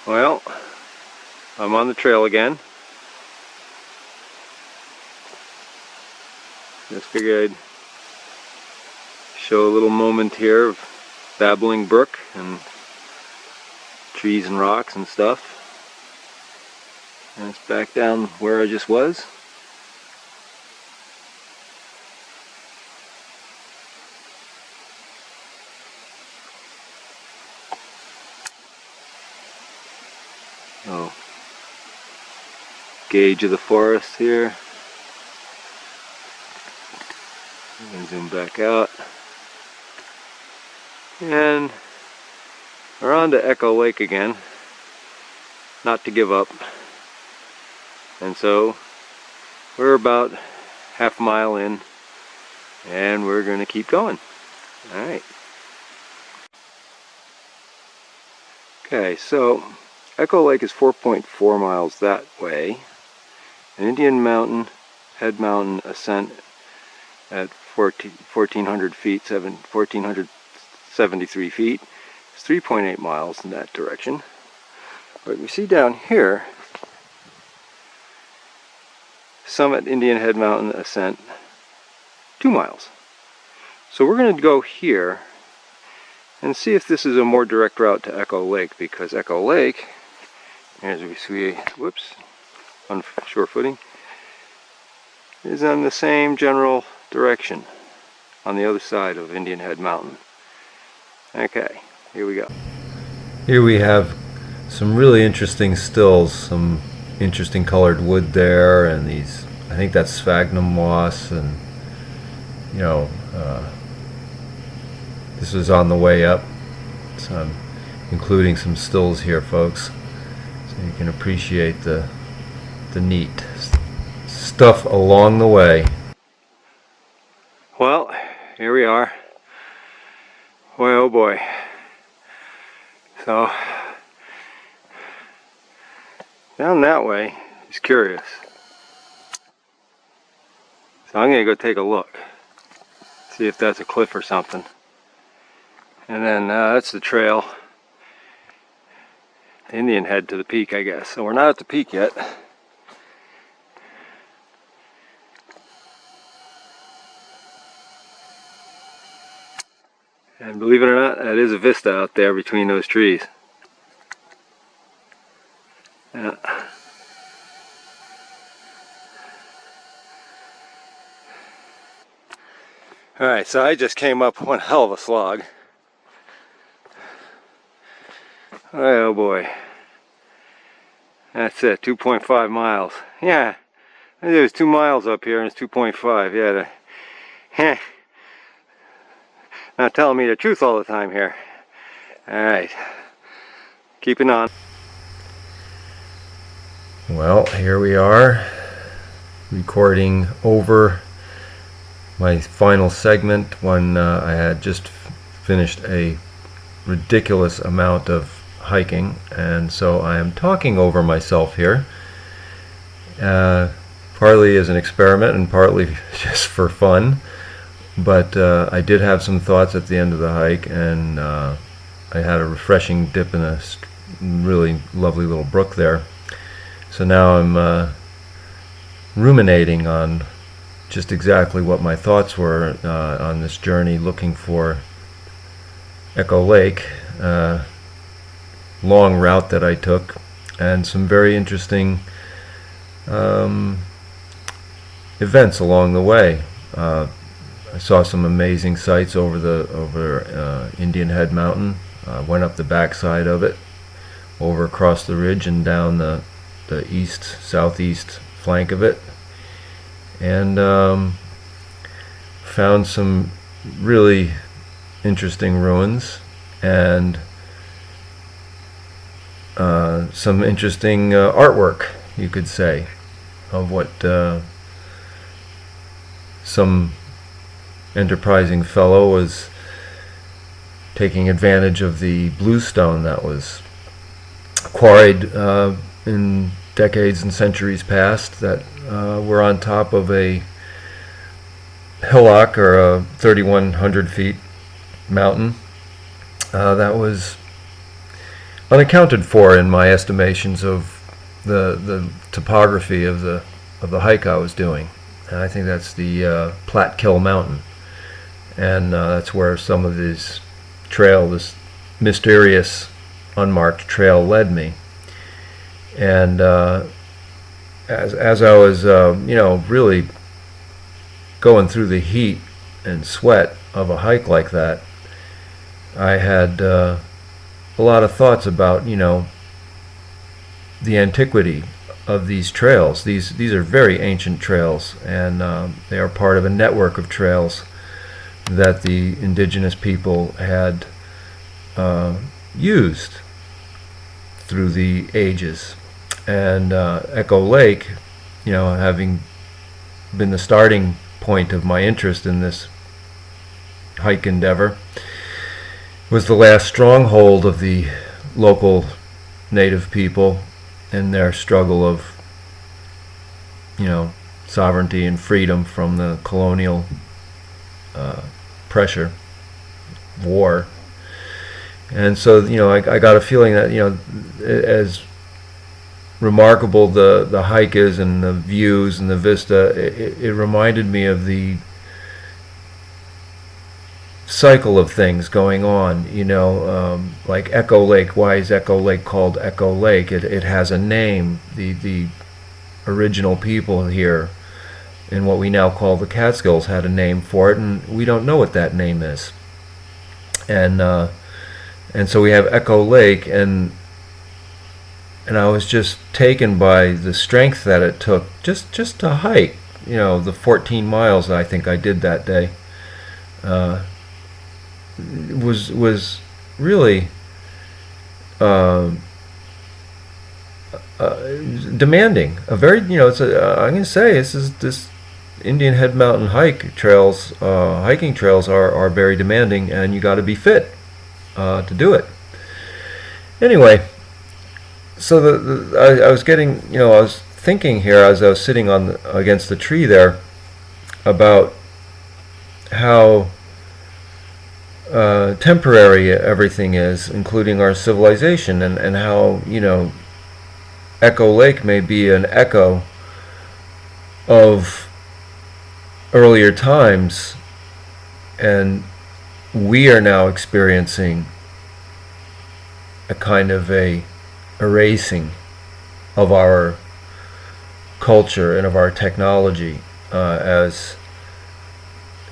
Well, I'm on the trail again. Just figured I'd show a little moment here of babbling brook and trees and rocks and stuff. And it's back down where I just was. Oh, gauge of the forest here. I'm going to zoom back out. And we're on to Echo Lake again. Not to give up. And so we're about half a mile in, and we're going to keep going. Alright. Okay, so Echo Lake is 4.4 miles that way. An Indian Mountain, Head Mountain ascent at 1,400 feet, 1,473 feet. It's 3.8 miles in that direction. But you see down here, Summit Indian Head Mountain ascent, 2 miles. So we're going to go here and see if this is a more direct route to Echo Lake, because Echo Lake, as we see, whoops, on shore footing, is on the same general direction on the other side of Indian Head Mountain. Okay, here we go. Here we have some really interesting stills, some interesting colored wood there, and these, I think that's sphagnum moss, and you know, this is on the way up, so I'm including some stills here, folks, so you can appreciate the neat stuff along the way. Well, here we are. Boy, oh boy. So down that way is curious. So I'm going to go take a look, see if that's a cliff or something. And then that's the trail, Indian Head to the peak, I guess. So we're not at the peak yet. And believe it or not, that is a vista out there between those trees. Yeah. Alright, so I just came up one hell of a slog. Oh boy. That's it, 2.5 miles. Yeah, it was 2 miles up here and it's 2.5. Yeah, not telling me the truth all the time here. Alright, keeping on. Well, here we are, recording over my final segment when I had just finished a ridiculous amount of hiking, and so I am talking over myself here, partly as an experiment and partly just for fun. But I did have some thoughts at the end of the hike, and I had a refreshing dip in a really lovely little brook there. So now I'm ruminating on just exactly what my thoughts were on this journey looking for Echo Lake, long route that I took, and some very interesting events along the way. I saw some amazing sights over Indian Head Mountain. Went up the backside of it, over across the ridge and down the southeast flank of it, and found some really interesting ruins and some interesting artwork, you could say, of what some enterprising fellow was taking advantage of the bluestone that was quarried in decades and centuries past, that were on top of a hillock or a 3,100 feet mountain that was unaccounted for in my estimations of the topography of the hike I was doing. And I think that's the Plattekill Mountain, and that's where some of this mysterious unmarked trail led me. And as I was really going through the heat and sweat of a hike like that, I had a lot of thoughts about the antiquity of these trails. These are very ancient trails, and they are part of a network of trails that the indigenous people had used through the ages. And Echo Lake, having been the starting point of my interest in this hike endeavor, was the last stronghold of the local native people in their struggle of sovereignty and freedom from the colonial pressure, war. And so I got a feeling that as remarkable the hike is and the views and the vista, it reminded me of the cycle of things going on, like Echo Lake. Why is Echo Lake called Echo Lake? It has a name. The original people here in what we now call the Catskills had a name for it, and we don't know what that name is. And so we have Echo Lake, and I was just taken by the strength that it took just to hike, the 14 miles I think I did that day. Was really demanding. A very I'm going to say this Indian Head Mountain hiking trails are very demanding, and you got to be fit to do it. Anyway, so I was getting I was thinking here as I was sitting against the tree there about how temporary everything is, including our civilization, and how Echo Lake may be an echo of earlier times, and we are now experiencing a kind of a erasing of our culture and of our technology as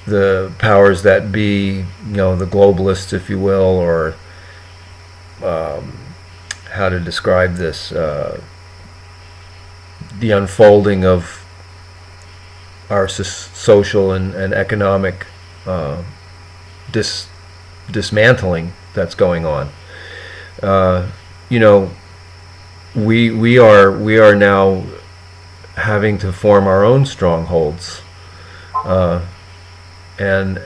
the powers that be, the globalists, if you will, or how to describe this, the unfolding of our social and economic dismantling that's going on. We are now having to form our own strongholds, and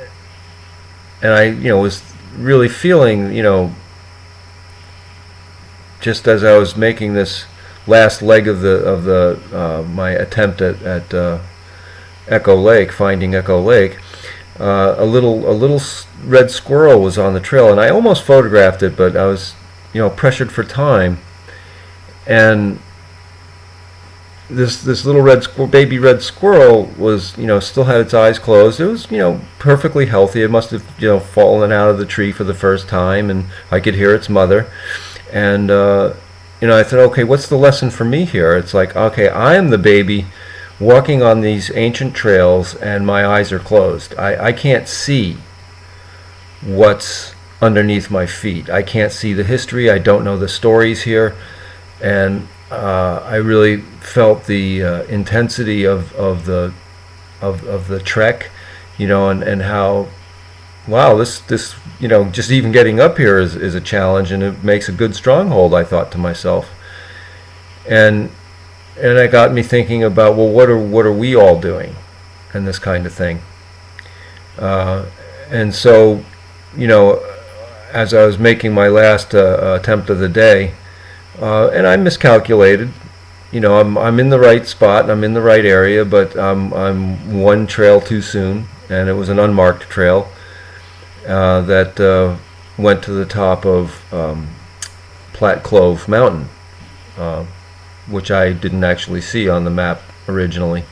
I was really feeling just as I was making this last leg of my attempt at Echo Lake, finding Echo Lake, a little red squirrel was on the trail, and I almost photographed it, but I was pressured for time, and this little baby red squirrel was still had its eyes closed. It was perfectly healthy. It must have fallen out of the tree for the first time, and I could hear its mother. And I thought, okay, what's the lesson for me here? It's like, okay, I am the baby walking on these ancient trails, and my eyes are closed. I can't see what's underneath my feet. I can't see the history. I don't know the stories here, and I really felt the intensity of the trek, and how, wow, this just even getting up here is a challenge, and it makes a good stronghold, I thought to myself. And it got me thinking about, well, what are we all doing in this kind of thing? And so, as I was making my last attempt of the day, and I miscalculated. I'm in the right spot and I'm in the right area, but I'm one trail too soon, and it was an unmarked trail that went to the top of Plattekill Mountain, which I didn't actually see on the map originally,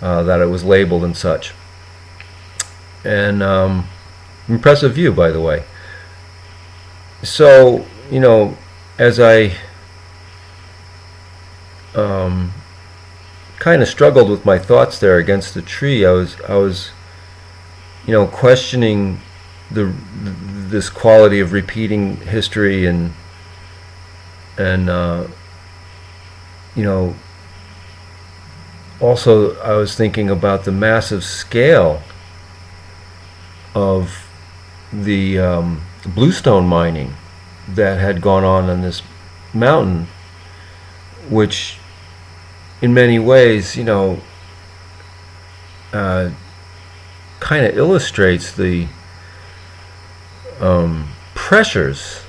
that it was labeled and such. And impressive view, by the way. So, you know, as I kind of struggled with my thoughts there against the tree, I was you know, questioning this quality of repeating history, and you know, also I was thinking about the massive scale of the bluestone mining that had gone on this mountain, which in many ways, you know, kind of illustrates the pressures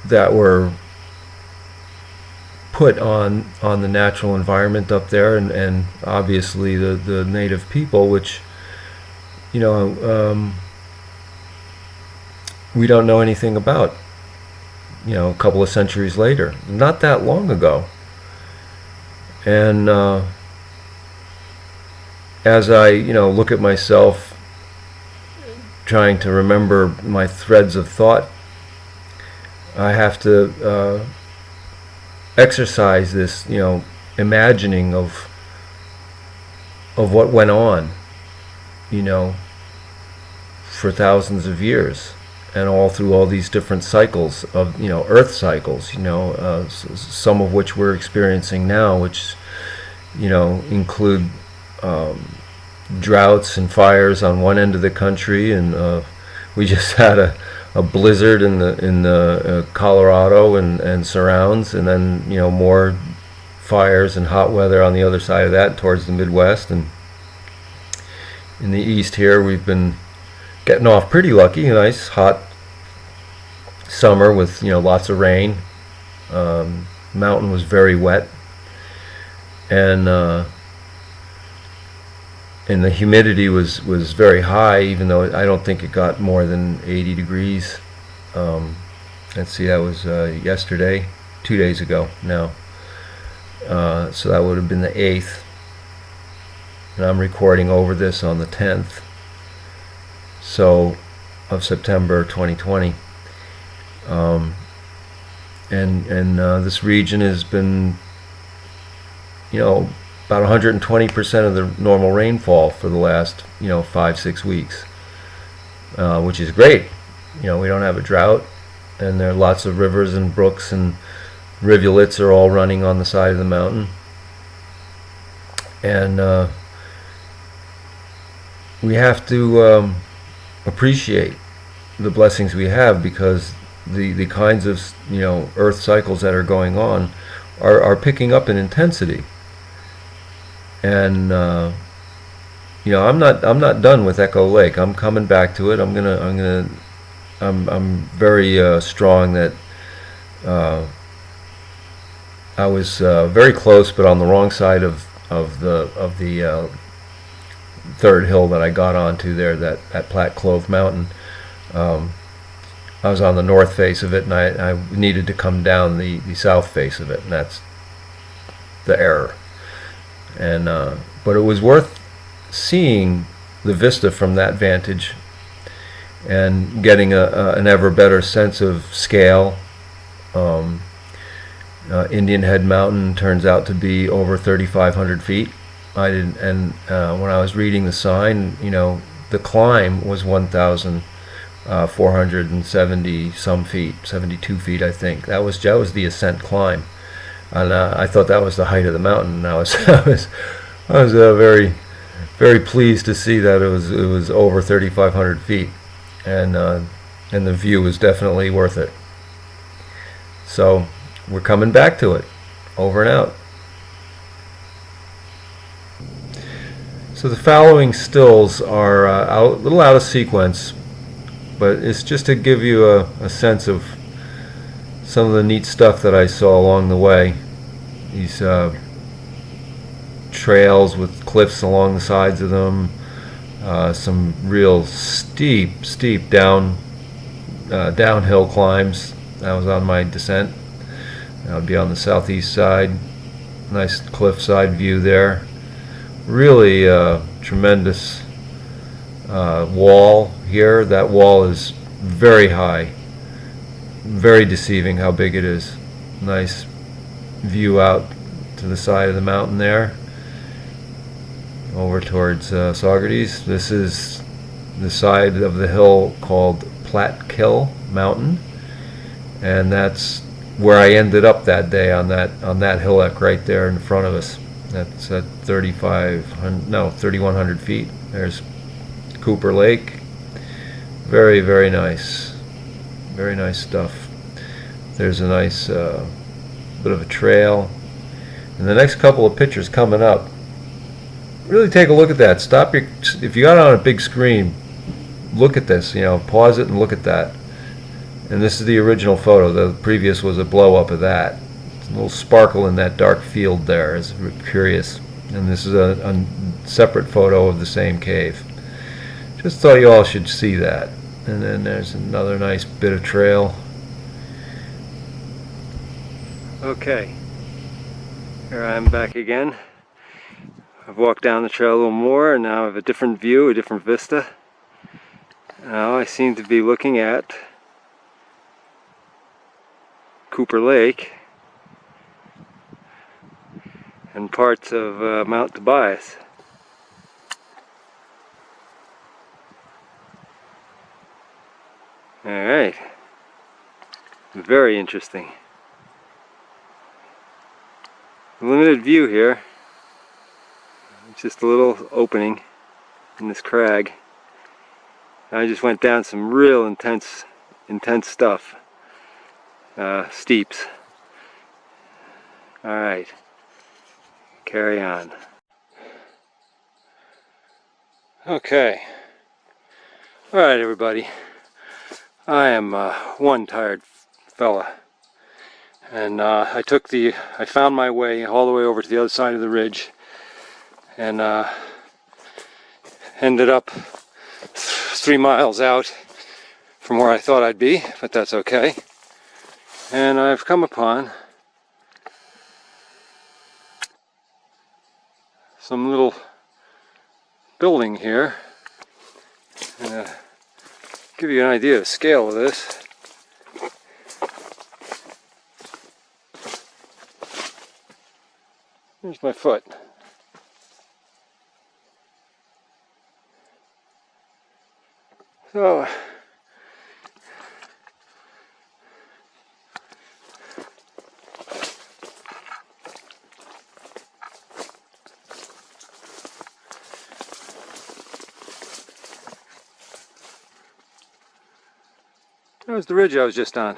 that were put on the natural environment up there, and obviously the native people, which, you know, we don't know anything about, you know, a couple of centuries later, not that long ago. And as I, you know, look at myself trying to remember my threads of thought, I have to exercise this, you know, imagining of what went on, you know, for thousands of years, and all through all these different cycles of, you know, earth cycles, you know, some of which we're experiencing now, which, you know, include droughts and fires on one end of the country, and we just had a blizzard in the Colorado and surrounds, and then, you know, more fires and hot weather on the other side of that towards the Midwest. And in the east here, we've been getting off pretty lucky. A nice hot summer with, you know, lots of rain. Mountain was very wet, and the humidity was very high, even though I don't think it got more than 80 degrees. Let's see, that was yesterday, 2 days ago now. So that would have been the 8th. And I'm recording over this on the 10th of September 2020. And this region has been, you know, about 120% of the normal rainfall for the last, you know, 5-6 weeks, which is great. You know, we don't have a drought, and there are lots of rivers and brooks and rivulets are all running on the side of the mountain. And we have to appreciate the blessings we have, because the kinds of, you know, earth cycles that are going on are picking up in intensity. And you know, I'm not done with Echo Lake. I'm coming back to it. I'm very strong that I was very close, but on the wrong side of the third hill that I got onto there, that Plattekill Mountain. I was on the north face of it, and I needed to come down the south face of it, and that's the error. And but it was worth seeing the vista from that vantage and getting an ever better sense of scale. Indian Head Mountain turns out to be over 3,500 feet. When I was reading the sign, you know, the climb was 1,470 some feet, 72 feet, I think. That was the ascent climb. And I thought that was the height of the mountain. And I was very, very pleased to see that it was over 3,500 feet, and the view was definitely worth it. So we're coming back to it. Over and out. So the following stills are a little out of sequence, but it's just to give you a sense of some of the neat stuff that I saw along the way. These trails with cliffs along the sides of them, some real steep downhill climbs. That was on my descent. That would be on the southeast side. Nice cliffside view there. Really tremendous wall here. That wall is very high. Very deceiving how big it is. Nice view out to the side of the mountain there. Over towards Saugerties. This is the side of the hill called Plattekill Mountain. And that's where I ended up that day on that hillock right there in front of us. That's at 3,100 feet. There's Cooper Lake. Very, very nice. Very nice stuff. There's a nice bit of a trail. And the next couple of pictures coming up, really take a look at that. Stop your, if you got it on a big screen, look at this, pause it and look at that. And this is the original photo. The previous was a blow up of that. A little sparkle in that dark field there is curious. And this is a separate photo of the same cave. Just thought you all should see that. And then there's another nice bit of trail. Okay, here I am back again. I've walked down the trail a little more and now I have a different view, a different vista. Now I seem to be looking at Cooper Lake and parts of Mount Tobias. Alright, very interesting. Limited view here. It's just a little opening in this crag. I just went down some real intense stuff. Steeps. Alright, carry on. Okay. Alright everybody. I am one tired fella. And I found my way all the way over to the other side of the ridge. And ended up 3 miles out from where I thought I'd be, but that's okay. And I've come upon some little building here. Give you an idea of the scale of this. Here's my foot. So that was the ridge I was just on.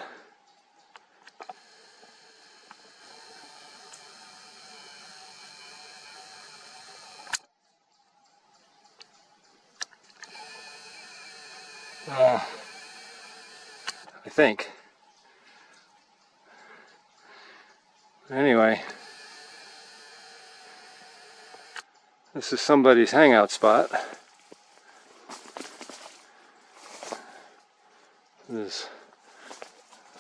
I think. Anyway, this is somebody's hangout spot. This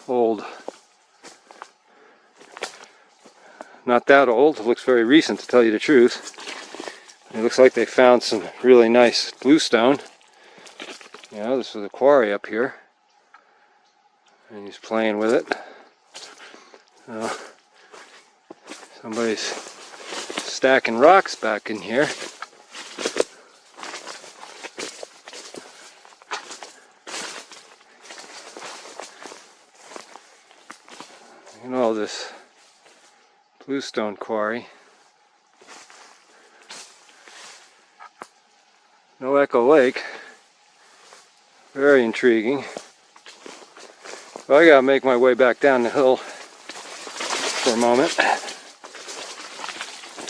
old, not that old, it looks very recent to tell you the truth. It looks like they found some really nice bluestone. This was a quarry up here. And he's playing with it. Somebody's stacking rocks back in here. This bluestone quarry. No Echo Lake. Very intriguing. Well, I gotta make my way back down the hill for a moment.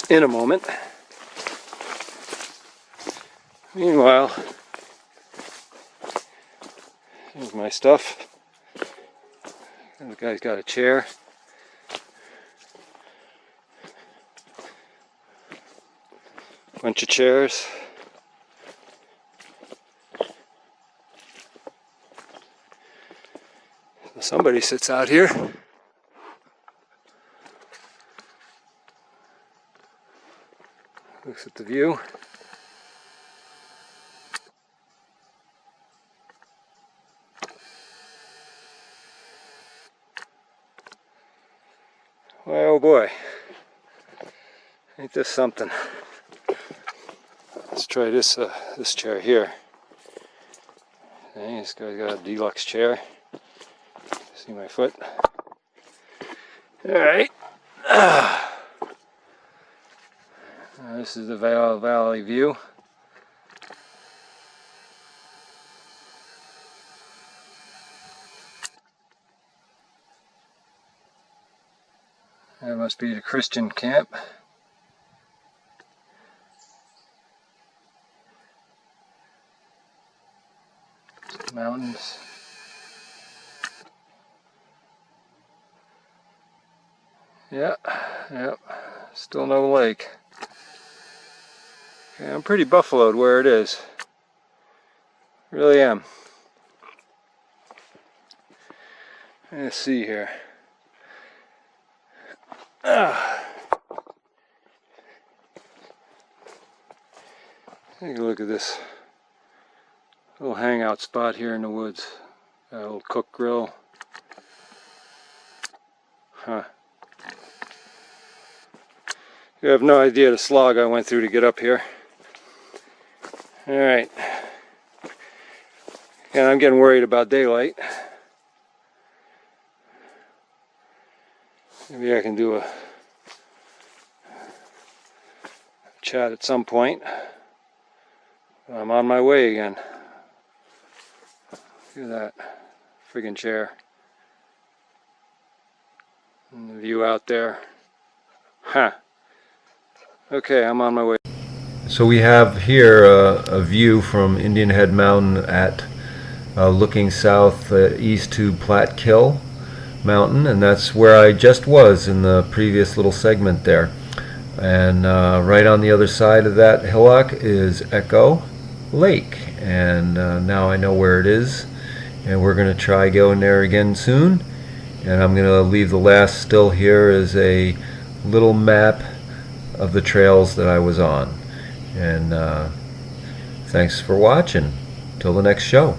In a moment. Meanwhile, here's my stuff. The guy's got a chair. Bunch of chairs. Somebody sits out here. Looks at the view. Well, oh boy, ain't this something? Let's try this this chair here. Okay, this guy's got a deluxe chair. See my foot? All right. This is the valley view. That must be the Christian camp. Mountains. Yeah, still no lake. Okay, I'm pretty buffaloed where it is. Really am. Let's see here. Take a look at this little hangout spot here in the woods. Got a little cook grill. Huh. You have no idea the slog I went through to get up here. Alright. And I'm getting worried about daylight. Maybe I can do a chat at some point. I'm on my way again. Look at that friggin' chair. And the view out there. Huh. Okay, I'm on my way. So we have here a view from Indian Head Mountain at looking south east to Plattekill Mountain, and that's where I just was in the previous little segment there. And right on the other side of that hillock is Echo Lake, and now I know where it is, and we're going to try going there again soon. And I'm going to leave the last still here as a little map of the trails that I was on. And thanks for watching. Till the next show.